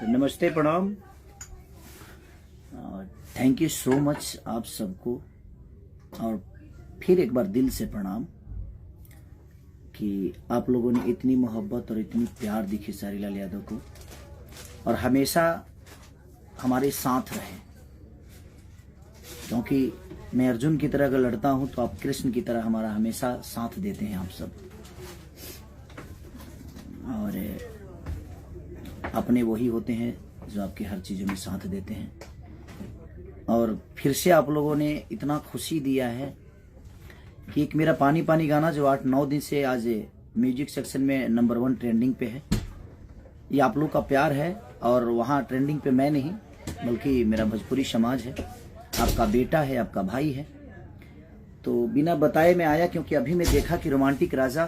तो नमस्ते, प्रणाम। थैंक यू सो मच आप सबको, और फिर एक बार दिल से प्रणाम कि आप लोगों ने इतनी मोहब्बत और इतनी प्यार दी खेसारी लाल यादव को, और हमेशा हमारे साथ रहे। क्योंकि मैं अर्जुन की तरह अगर लड़ता हूं तो आप कृष्ण की तरह हमारा हमेशा साथ देते हैं आप सब। और अपने वही होते हैं जो आपके हर चीज़ों में साथ देते हैं। और फिर से आप लोगों ने इतना खुशी दिया है कि एक मेरा पानी पानी गाना जो 8-9 दिन से आज म्यूजिक सेक्शन में नंबर 1 ट्रेंडिंग पे है, ये आप लोग का प्यार है। और वहाँ ट्रेंडिंग पे मैं नहीं बल्कि मेरा भोजपुरी समाज है, आपका बेटा है, आपका भाई है। तो बिना बताए मैं आया क्योंकि अभी मैं देखा कि रोमांटिक राजा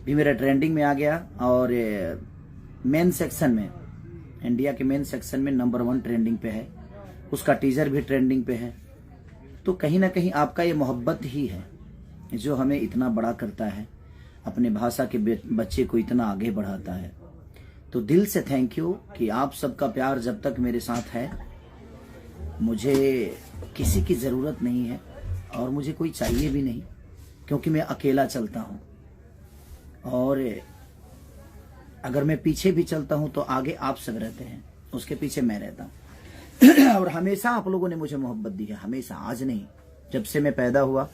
भी मेरा ट्रेंडिंग में आ गया, और मेन सेक्शन में, इंडिया के मेन सेक्शन में नंबर 1 ट्रेंडिंग पे है, उसका टीजर भी ट्रेंडिंग पे है। तो कहीं ना कहीं आपका ये मोहब्बत ही है जो हमें इतना बड़ा करता है, अपने भाषा के बच्चे को इतना आगे बढ़ाता है। तो दिल से थैंक यू कि आप सबका प्यार जब तक मेरे साथ है, मुझे किसी की ज़रूरत नहीं है और मुझे कोई चाहिए भी नहीं, क्योंकि मैं अकेला चलता हूँ। और अगर मैं पीछे भी चलता हूँ तो आगे आप सब रहते हैं, उसके पीछे मैं रहता हूँ। और हमेशा आप लोगों ने मुझे मोहब्बत दी है, हमेशा, आज नहीं, जब से मैं पैदा हुआ,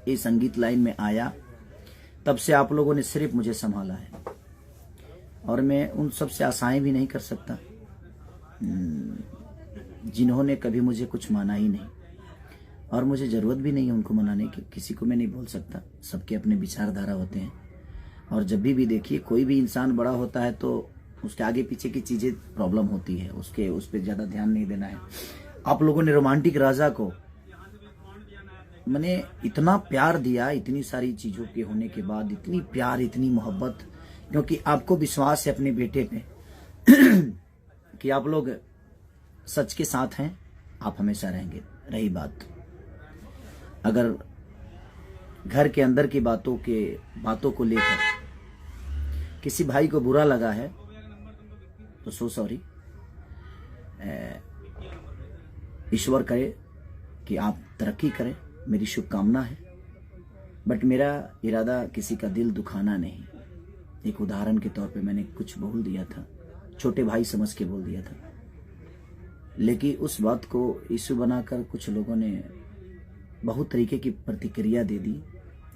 ये संगीत लाइन में आया, तब से आप लोगों ने सिर्फ मुझे संभाला है। और मैं उन सब से आशाएं भी नहीं कर सकता जिन्होंने कभी मुझे कुछ माना ही नहीं, और मुझे ज़रूरत भी नहीं है उनको मनाने की। किसी को मैं नहीं बोल सकता, सबके अपने विचारधारा होते हैं। और जब भी देखिए कोई भी इंसान बड़ा होता है तो उसके आगे पीछे की चीज़ें प्रॉब्लम होती है, उस पर ज़्यादा ध्यान नहीं देना है। आप लोगों ने रोमांटिक राजा को मैंने इतना प्यार दिया, इतनी सारी चीज़ों के होने के बाद इतनी प्यार, इतनी मोहब्बत, क्योंकि आपको विश्वास है अपने बेटे पे कि आप लोग सच के साथ हैं, आप हमेशा रहेंगे। रही बात अगर घर के अंदर की बातों को लेकर किसी भाई को बुरा लगा है तो सो सॉरी। ईश्वर करे कि आप तरक्की करें, मेरी शुभकामना है। बट मेरा इरादा किसी का दिल दुखाना नहीं। एक उदाहरण के तौर पे मैंने कुछ बोल दिया था, छोटे भाई समझ के बोल दिया था, लेकिन उस बात को इशू बनाकर कुछ लोगों ने बहुत तरीके की प्रतिक्रिया दे दी,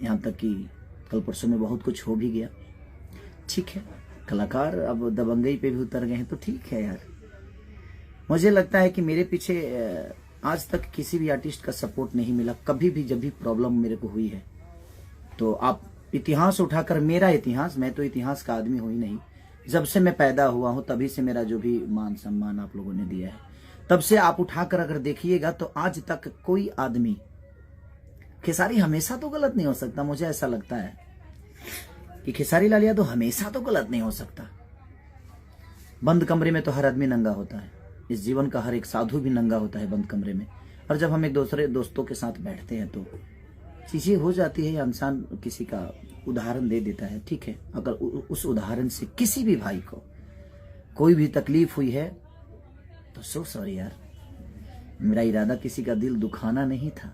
यहाँ तक कि कल परसों में बहुत कुछ हो भी गया। ठीक है, कलाकार अब दबंगई पे भी उतर गए हैं तो ठीक है यार। मुझे लगता है कि मेरे पीछे आज तक किसी भी आर्टिस्ट का सपोर्ट नहीं मिला कभी भी। जब भी प्रॉब्लम मेरे को हुई है तो आप इतिहास उठाकर, मेरा इतिहास, मैं तो इतिहास का आदमी हूँ ही नहीं, जब से मैं पैदा हुआ हूँ तभी से मेरा जो भी मान सम्मान आप लोगों ने दिया है, तब से आप उठाकर अगर देखिएगा तो आज तक कोई आदमी, खेसारी हमेशा तो गलत नहीं हो सकता। मुझे ऐसा लगता है कि खेसारी लाल यादव हमेशा तो गलत नहीं हो सकता। बंद कमरे में तो हर आदमी नंगा होता है, इस जीवन का हर एक साधु भी नंगा होता है बंद कमरे में। और जब हम एक दूसरे दोस्तों के साथ बैठते हैं तो चीजें हो जाती है, या इंसान किसी का उदाहरण दे देता है। ठीक है, अगर उस उदाहरण से किसी भी भाई को कोई भी तकलीफ हुई है तो सो सॉरी यार। मेरा इरादा किसी का दिल दुखाना नहीं था,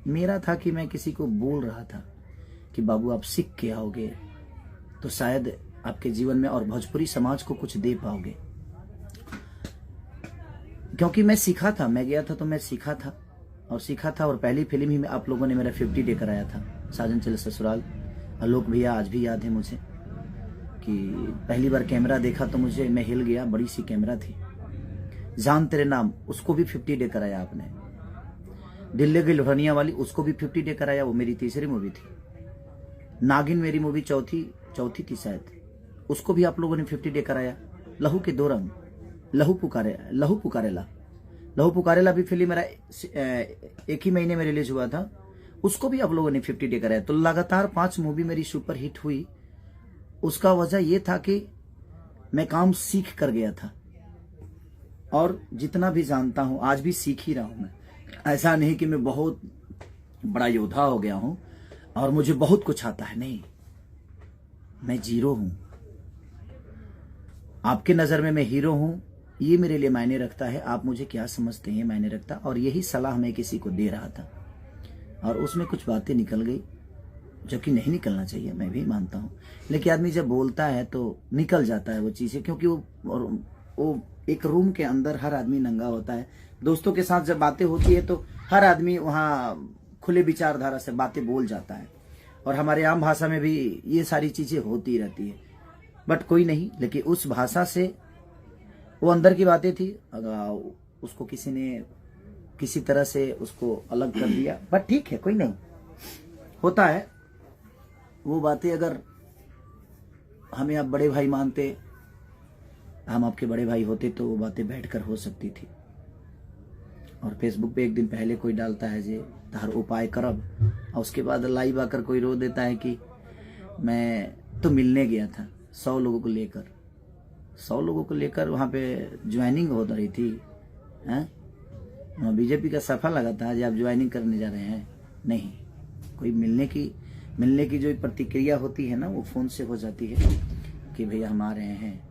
मेरा था कि मैं किसी को बोल रहा था कि बाबू आप सीख के आओगे तो शायद आपके जीवन में और भोजपुरी समाज को कुछ दे पाओगे। क्योंकि मैं सीखा था, मैं गया था तो मैं सीखा था और पहली फिल्म ही में आप लोगों ने मेरा 50 डे कराया था, साजन चले ससुराल। आलोक भैया आज भी याद है मुझे कि पहली बार कैमरा देखा तो मैं हिल गया, बड़ी सी कैमरा थी। जान तेरे नाम, उसको भी 50 डे कराया आपने। दिल्ली की लोहनिया वाली, उसको भी 50 डे कराया, वो मेरी तीसरी मूवी थी। नागिन मेरी मूवी चौथी थी शायद, उसको भी आप लोगों ने 50 डे कराया। लहू के 2 रंग, लहू पुकारेला भी फिल्म मेरा एक ही महीने में रिलीज हुआ था, उसको भी आप लोगों ने 50 डे कराया। तो लगातार 5 मूवी मेरी सुपर हिट हुई। उसका वजह यह था कि मैं काम सीख कर गया था, और जितना भी जानता हूं आज भी सीख ही रहा हूं मैं। ऐसा नहीं कि मैं बहुत बड़ा योद्धा हो गया हूं और मुझे बहुत कुछ आता है, नहीं, मैं जीरो हूं। आपके नज़र में मैं हीरो हूँ, ये मेरे लिए मायने रखता है। आप मुझे क्या समझते हैं मायने रखता। और यही सलाह मैं किसी को दे रहा था और उसमें कुछ बातें निकल गई जो कि नहीं निकलना चाहिए, मैं भी मानता हूँ। लेकिन आदमी जब बोलता है तो निकल जाता है वो चीज़ें, क्योंकि वो एक रूम के अंदर हर आदमी नंगा होता है। दोस्तों के साथ जब बातें होती है तो हर आदमी वहाँ खुले विचारधारा से बातें बोल जाता है, और हमारे आम भाषा में भी ये सारी चीज़ें होती रहती है। बट कोई नहीं, लेकिन उस भाषा से वो अंदर की बातें थी, उसको किसी ने किसी तरह से उसको अलग कर दिया। बट ठीक है, कोई नहीं, होता है वो बातें। अगर हमें आप बड़े भाई मानते, हम आपके बड़े भाई होते, तो वो बातें बैठकर हो सकती थी। और फेसबुक पे एक दिन पहले कोई डालता है जे तार उपाय करब, और उसके बाद लाइव आकर कोई रो देता है कि मैं तो मिलने गया था 100 लोगों को लेकर, 100 लोगों को लेकर वहाँ पे ज्वाइनिंग हो रही थी। हैं बीजेपी का सफा लगा था जो आप ज्वाइनिंग करने जा रहे हैं। नहीं, कोई मिलने की जो प्रतिक्रिया होती है ना, वो फ़ोन से हो जाती है कि भैया हम आ रहे हैं,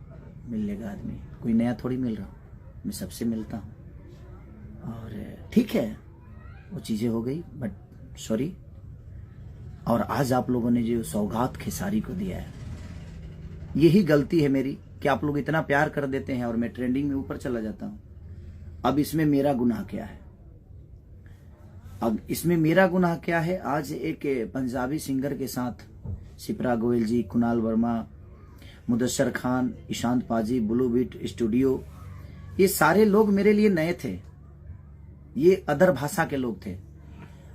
मिलने का आदमी कोई नया थोड़ी मिल रहा हूँ, मैं सबसे मिलता हूँ। और ठीक है, वो चीज़ें हो गई, बट सॉरी। और आज आप लोगों ने जो सौगात खेसारी को दिया है, यही गलती है मेरी कि आप लोग इतना प्यार कर देते हैं और मैं ट्रेंडिंग में ऊपर चला जाता हूँ। अब इसमें मेरा गुनाह क्या है? अब इसमें मेरा गुनाह क्या है? आज एक पंजाबी सिंगर के साथ शिप्रा गोयल जी, कुणाल वर्मा, मुदस्सर खान, ईशांत पाजी, ब्लू बीट स्टूडियो, ये सारे लोग मेरे लिए नए थे। ये अदर भाषा के लोग थे,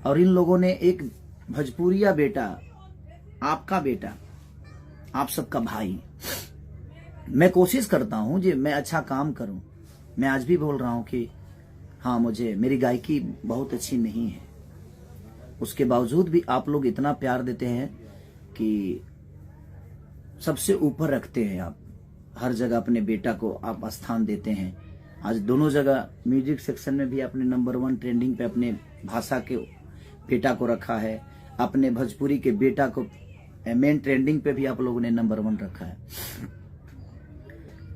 और इन लोगों ने एक भोजपुरिया बेटा, आपका बेटा, आप सबका भाई, मैं कोशिश करता हूं कि मैं अच्छा काम करूं। मैं आज भी बोल रहा हूं कि हाँ, मेरी गायकी बहुत अच्छी नहीं है, उसके बावजूद भी आप लोग इतना प्यार देते हैं कि सबसे ऊपर रखते हैं। आप हर जगह अपने बेटा को आप स्थान देते हैं। आज दोनों जगह म्यूजिक सेक्शन में भी आपने नंबर 1 ट्रेंडिंग पे अपने भाषा के बेटा को रखा है, अपने भोजपुरी के बेटा को मेन ट्रेंडिंग पे भी आप लोगों ने नंबर 1 रखा है।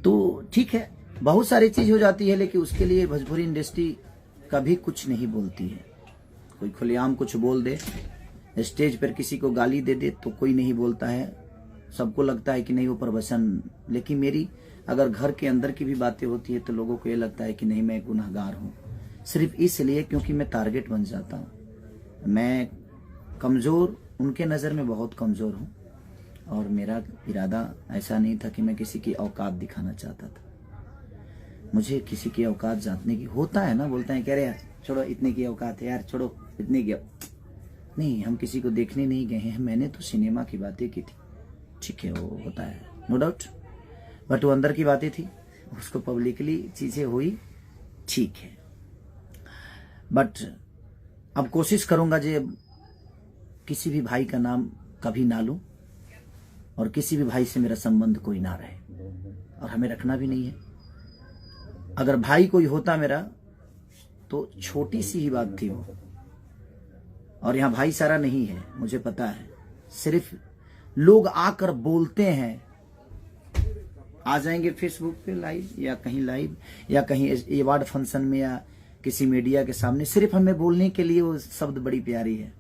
तो ठीक है, बहुत सारी चीज हो जाती है, लेकिन उसके लिए भोजपुरी इंडस्ट्री कभी कुछ नहीं बोलती है। कोई खुलेआम कुछ बोल दे, स्टेज पर किसी को गाली दे दे तो कोई नहीं बोलता है, सबको लगता है कि नहीं वो प्रवचन। लेकिन मेरी अगर घर के अंदर की भी बातें होती है तो लोगों को ये लगता है कि नहीं, मैं गुनहगार हूँ, सिर्फ इसलिए क्योंकि मैं टारगेट बन जाता हूँ। मैं कमज़ोर, उनके नज़र में बहुत कमज़ोर हूँ, और मेरा इरादा ऐसा नहीं था कि मैं किसी की औकात दिखाना चाहता था। मुझे किसी की औकात जानने की होता है ना, बोलते हैं कह रहे यार छोड़ो, इतने की औकात है यार, छोड़ो इतने की। नहीं, हम किसी को देखने नहीं गए हैं, मैंने तो सिनेमा की बातें की थी, ठीक है, वो होता है नो डाउट, बट वो अंदर की बातें थी, उसको पब्लिकली चीज़ें हुई, ठीक है। बट अब कोशिश करूंगा जे किसी भी भाई का नाम कभी ना लूं, और किसी भी भाई से मेरा संबंध कोई ना रहे, और हमें रखना भी नहीं है। अगर भाई कोई होता मेरा तो छोटी सी ही बात थी वो, और यहाँ भाईचारा नहीं है, मुझे पता है। सिर्फ लोग आकर बोलते हैं, आ जाएंगे फेसबुक पे लाइव या कहीं लाइव या कहीं अवार्ड फंक्शन में या किसी मीडिया के सामने, सिर्फ हमें बोलने के लिए वो शब्द बड़ी प्यारी है,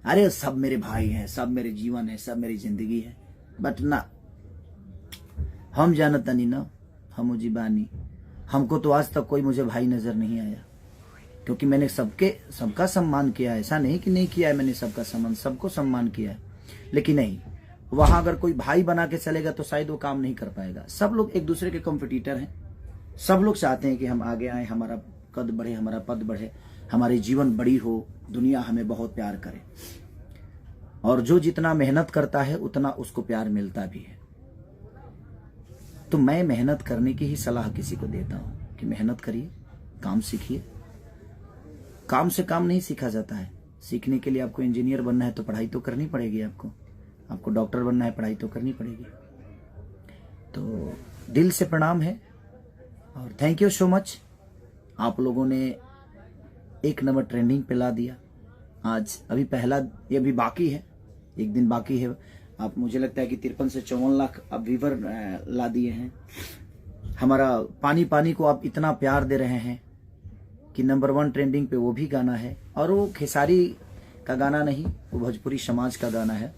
अरे सब मेरे भाई हैं, सब मेरे जीवन है, सब मेरी जिंदगी है। बट ना, हम जानता नहीं ना, हम जीवानी, हमको तो आज तक कोई मुझे भाई नजर नहीं आया, क्योंकि मैंने सबका सम्मान किया है। ऐसा नहीं कि नहीं किया है, मैंने सबको सम्मान किया है। लेकिन नहीं, वहां अगर कोई भाई बना के चलेगा तो शायद वो काम नहीं कर पाएगा। सब लोग एक दूसरे के कॉम्पिटिटर हैं, सब लोग चाहते हैं कि हम आगे आए, हमारा कद बढ़े, हमारा पद बढ़े, हमारी जीवन बड़ी हो, दुनिया हमें बहुत प्यार करे, और जो जितना मेहनत करता है उतना उसको प्यार मिलता भी है। तो मैं मेहनत करने की ही सलाह किसी को देता हूं कि मेहनत करिए, काम सीखिए। काम से काम नहीं सीखा जाता है, सीखने के लिए आपको इंजीनियर बनना है तो पढ़ाई तो करनी पड़ेगी, आपको डॉक्टर बनना है, पढ़ाई तो करनी पड़ेगी। तो दिल से प्रणाम है, और थैंक यू सो मच। आप लोगों ने 1 नंबर ट्रेंडिंग पे ला दिया। आज अभी पहला, ये अभी बाकी है, 1 दिन बाकी है। आप मुझे लगता है कि 53 से 54 लाख अब व्यूवर ला दिए हैं। हमारा पानी पानी को आप इतना प्यार दे रहे हैं कि नंबर 1 ट्रेंडिंग पे वो भी गाना है, और वो खेसारी का गाना नहीं, वो भोजपुरी समाज का गाना है।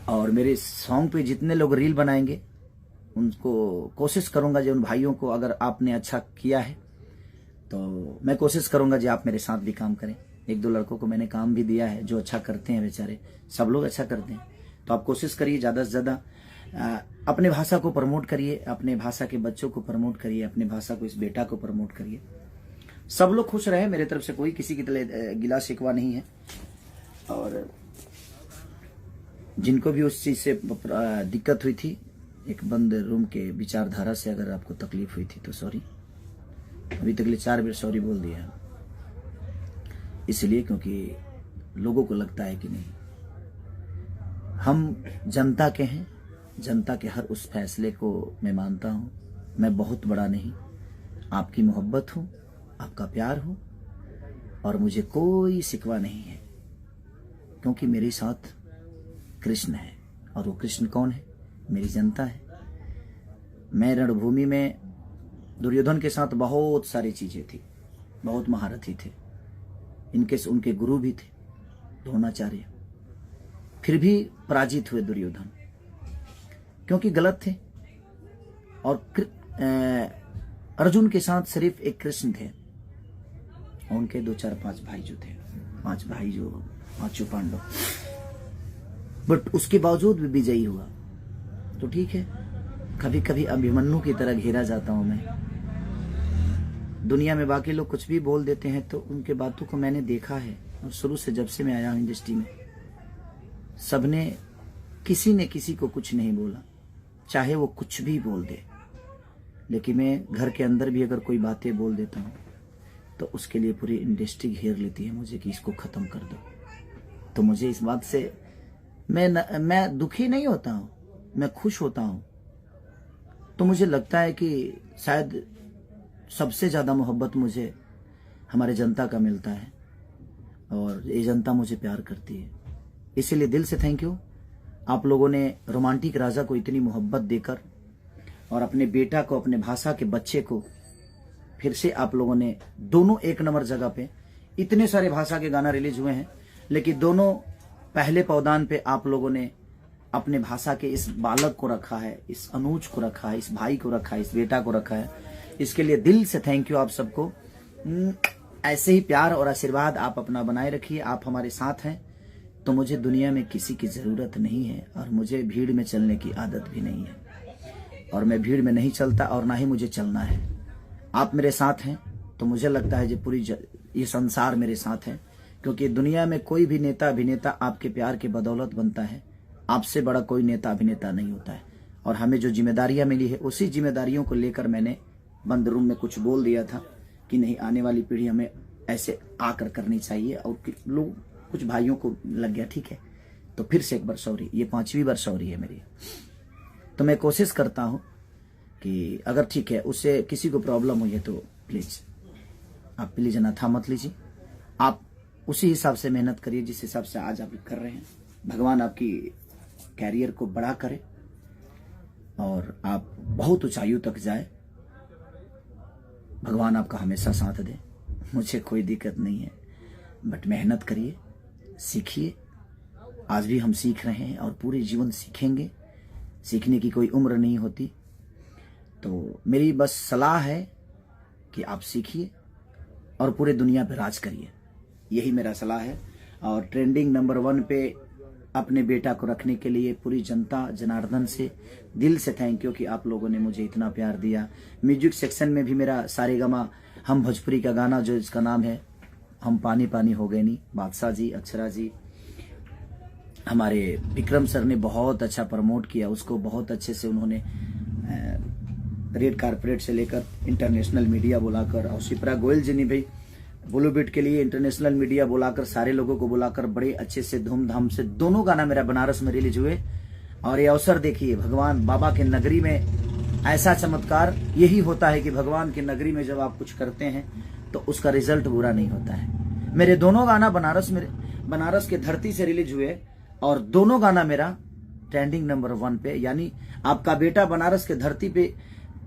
और मेरे सॉन्ग पे जितने लोग रील बनाएंगे उनको कोशिश करूंगा जो उन भाइयों को, अगर आपने अच्छा किया है तो मैं कोशिश करूंगा जी आप मेरे साथ भी काम करें। 1-2 लड़कों को मैंने काम भी दिया है जो अच्छा करते हैं, बेचारे सब लोग अच्छा करते हैं। तो आप कोशिश करिए ज़्यादा से ज़्यादा अपने भाषा को प्रमोट करिए, अपने भाषा के बच्चों को प्रमोट करिए, अपने भाषा को, इस बेटा को प्रमोट करिए। सब लोग खुश रहे, मेरे तरफ से कोई किसी की तरह गिला शिकवा नहीं है। और जिनको भी उस चीज़ से दिक्कत हुई थी, एक बंद रूम के विचारधारा से अगर आपको तकलीफ हुई थी तो सॉरी। अभी तक 4 बार सॉरी बोल दिया, इसलिए क्योंकि लोगों को लगता है कि नहीं, हम जनता के हैं, जनता के हर उस फैसले को मैं मानता हूं। मैं बहुत बड़ा नहीं, आपकी मोहब्बत हूं, आपका प्यार हूं, और मुझे कोई शिकवा नहीं है, क्योंकि मेरे साथ कृष्ण है। और वो कृष्ण कौन है? मेरी जनता है। मैं रणभूमि में दुर्योधन के साथ बहुत सारी चीजें थी, बहुत महारथी थे, उनके गुरु भी थे द्रोणाचार्य, फिर भी पराजित हुए दुर्योधन, क्योंकि गलत थे। और अर्जुन के साथ सिर्फ एक कृष्ण थे, और उनके 2, 4, 5 भाई जो थे, 5 भाई जो 5 पांडव, बट उसके बावजूद भी विजयी हुआ। तो ठीक है, कभी कभी अभिमन्यु की तरह घेरा जाता हूं मैं। दुनिया में बाकी लोग कुछ भी बोल देते हैं, तो उनके बातों को मैंने देखा है, और शुरू से जब से मैं आया हूं इंडस्ट्री में, सबने, किसी ने किसी को कुछ नहीं बोला, चाहे वो कुछ भी बोल दे। लेकिन मैं घर के अंदर भी अगर कोई बातें बोल देता हूं तो उसके लिए पूरी इंडस्ट्री घेर लेती है मुझे कि इसको खत्म कर दो। तो मुझे इस बात से मैं दुखी नहीं होता हूं, मैं खुश होता हूं। तो मुझे लगता है कि शायद सबसे ज्यादा मोहब्बत मुझे हमारे जनता का मिलता है, और ये जनता मुझे प्यार करती है। इसीलिए दिल से थैंक यू। आप लोगों ने रोमांटिक राजा को इतनी मोहब्बत देकर, और अपने बेटा को, अपने भाषा के बच्चे को फिर से आप लोगों ने, दोनों 1 नंबर जगह पे, इतने सारे भाषा के गाना रिलीज हुए हैं, लेकिन दोनों पहले पौदान पे आप लोगों ने अपने भाषा के इस बालक को रखा है, इस अनुज को रखा है, इस भाई को रखा है, इस बेटा को रखा है। इसके लिए दिल से थैंक यू आप सबको। ऐसे ही प्यार और आशीर्वाद आप अपना बनाए रखिए। आप हमारे साथ हैं तो मुझे दुनिया में किसी की जरूरत नहीं है, और मुझे भीड़ में चलने की आदत भी नहीं है, और मैं भीड़ में नहीं चलता, और ना ही मुझे चलना है। आप मेरे साथ हैं तो मुझे लगता है जो ये संसार मेरे साथ है, क्योंकि दुनिया में कोई भी नेता अभिनेता आपके प्यार के बदौलत बनता है। आपसे बड़ा कोई नेता अभिनेता नहीं होता है। और हमें जो जिम्मेदारियां मिली है, उसी जिम्मेदारियों को लेकर मैंने बंद रूम में कुछ बोल दिया था कि नहीं, आने वाली पीढ़ी हमें ऐसे आकर करनी चाहिए, और लोग, कुछ भाइयों को लग गया, ठीक है। तो फिर से एक बार सॉरी, ये 5वीं बार सॉरी है मेरी। तो मैं कोशिश करता हूं कि अगर ठीक है, उससे किसी को प्रॉब्लम हुई है तो प्लीज आप प्लीज अनाथा मत लीजिए। आप उसी हिसाब से मेहनत करिए जिस हिसाब से आज आप कर रहे हैं। भगवान आपकी कैरियर को बड़ा करे और आप बहुत ऊंचाइयों तक जाए। भगवान आपका हमेशा साथ दे, मुझे कोई दिक्कत नहीं है, बट मेहनत करिए, सीखिए। आज भी हम सीख रहे हैं और पूरे जीवन सीखेंगे। सीखने की कोई उम्र नहीं होती। तो मेरी बस सलाह है कि आप सीखिए और पूरे दुनिया पे राज करिए, यही मेरा सलाह है। और ट्रेंडिंग नंबर 1 पे अपने बेटा को रखने के लिए पूरी जनता जनार्दन से दिल से थैंक यू कि आप लोगों ने मुझे इतना प्यार दिया। म्यूजिक सेक्शन में भी मेरा सारेगामा हम भोजपुरी का गाना जो इसका नाम है हम पानी पानी हो गए नहीं, बादशाह जी, अक्षरा जी, हमारे विक्रम सर ने बहुत अच्छा प्रमोट किया उसको। बहुत अच्छे से उन्होंने रेड कारपेट से लेकर इंटरनेशनल मीडिया बुलाकर, और शिप्रा गोयल जी ने भी ब्लू बीट के लिए इंटरनेशनल मीडिया बुलाकर, सारे लोगों को बुलाकर बड़े अच्छे से धूमधाम से दोनों गाना मेरा बनारस में रिलीज हुए। और ये अवसर देखिए, भगवान बाबा के नगरी में ऐसा चमत्कार यही होता है कि भगवान की नगरी में जब आप कुछ करते हैं तो उसका रिजल्ट बुरा नहीं होता है। मेरे दोनों गाना बनारस के धरती से रिलीज हुए और दोनों गाना मेरा ट्रेंडिंग नंबर 1 पे, यानी आपका बेटा बनारस के धरती पे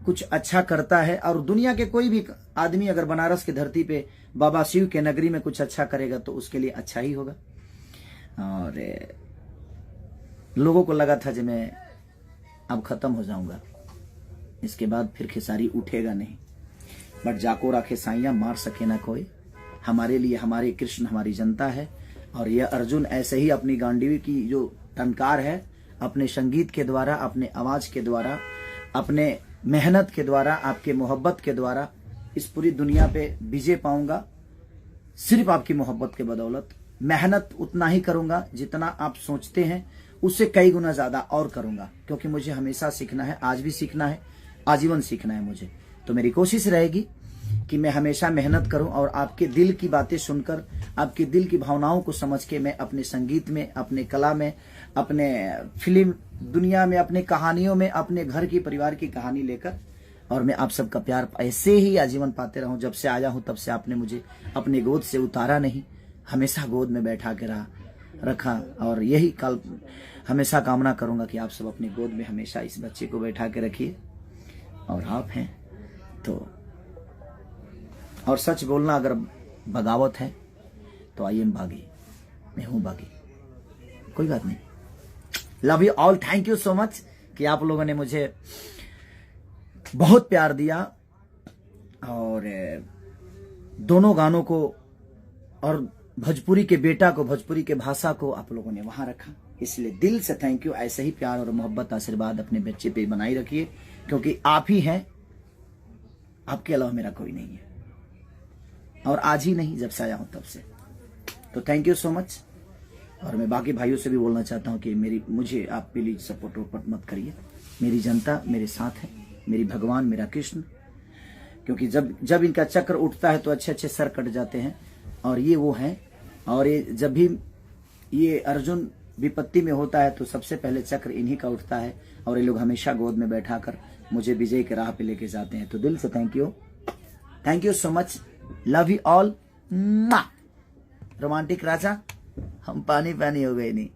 कुछ अच्छा करता है, और दुनिया के कोई भी आदमी अगर बनारस की धरती पे बाबा शिव के नगरी में कुछ अच्छा करेगा तो उसके लिए अच्छा ही होगा। और लोगों को लगा था कि मैं अब खत्म हो जाऊंगा, इसके बाद फिर खेसारी उठेगा नहीं, बट जाको राखे साइयां मार सके ना कोई। हमारे लिए हमारे कृष्ण हमारी जनता है, और यह अर्जुन ऐसे ही अपनी गांडीवी की जो टंकार है, अपने संगीत के द्वारा, अपने आवाज के द्वारा, अपने मेहनत के द्वारा, आपके मोहब्बत के द्वारा इस पूरी दुनिया पे विजय पाऊंगा। सिर्फ आपकी मोहब्बत के बदौलत मेहनत उतना ही करूंगा जितना आप सोचते हैं, उससे कई गुना ज्यादा और करूंगा, क्योंकि मुझे हमेशा सीखना है, आज भी सीखना है, आजीवन सीखना है मुझे। तो मेरी कोशिश रहेगी कि मैं हमेशा मेहनत करूं और आपके दिल की बातें सुनकर, आपके दिल की भावनाओं को समझ के मैं अपने संगीत में, अपने कला में, अपने फिल्म दुनिया में, अपने कहानियों में, अपने घर की परिवार की कहानी लेकर, और मैं आप सबका प्यार ऐसे ही आजीवन पाते रहूं। जब से आया हूं तब से आपने मुझे अपने गोद से उतारा नहीं, हमेशा गोद में बैठा के रखा, और यही कल हमेशा कामना करूंगा कि आप सब अपने गोद में हमेशा इस बच्चे को बैठा के रखिए। और आप हैं तो, और सच बोलना अगर बगावत है तो आई एम बागी, मैं हूं बागी, कोई बात नहीं। Love you all, thank you so much कि आप लोगों ने मुझे बहुत प्यार दिया, और दोनों गानों को और भोजपुरी के बेटा को, भोजपुरी के भाषा को आप लोगों ने वहां रखा, इसलिए दिल से थैंक यू। ऐसे ही प्यार और मोहब्बत आशीर्वाद अपने बच्चे पे बनाई रखिए, क्योंकि आप ही हैं, आपके अलावा मेरा कोई नहीं है, और आज ही नहीं जब से आया हूं तब से। तो थैंक यू सो मच। और मैं बाकी भाइयों से भी बोलना चाहता हूं कि मुझे आप प्लीज सपोर्ट वोपोर्ट मत करिए, मेरी जनता मेरे साथ है, मेरी भगवान मेरा कृष्ण, क्योंकि जब इनका चक्र उठता है तो अच्छे अच्छे सर कट जाते हैं, और ये वो हैं। और ये जब भी ये अर्जुन विपत्ति में होता है तो सबसे पहले चक्र इन्हीं का उठता है, और ये लोग हमेशा गोद में बैठाकर मुझे विजय के राह पे लेके जाते हैं। तो दिल से thank you so much, love you all. Romantic Raja, हम पानी हो गए नहीं।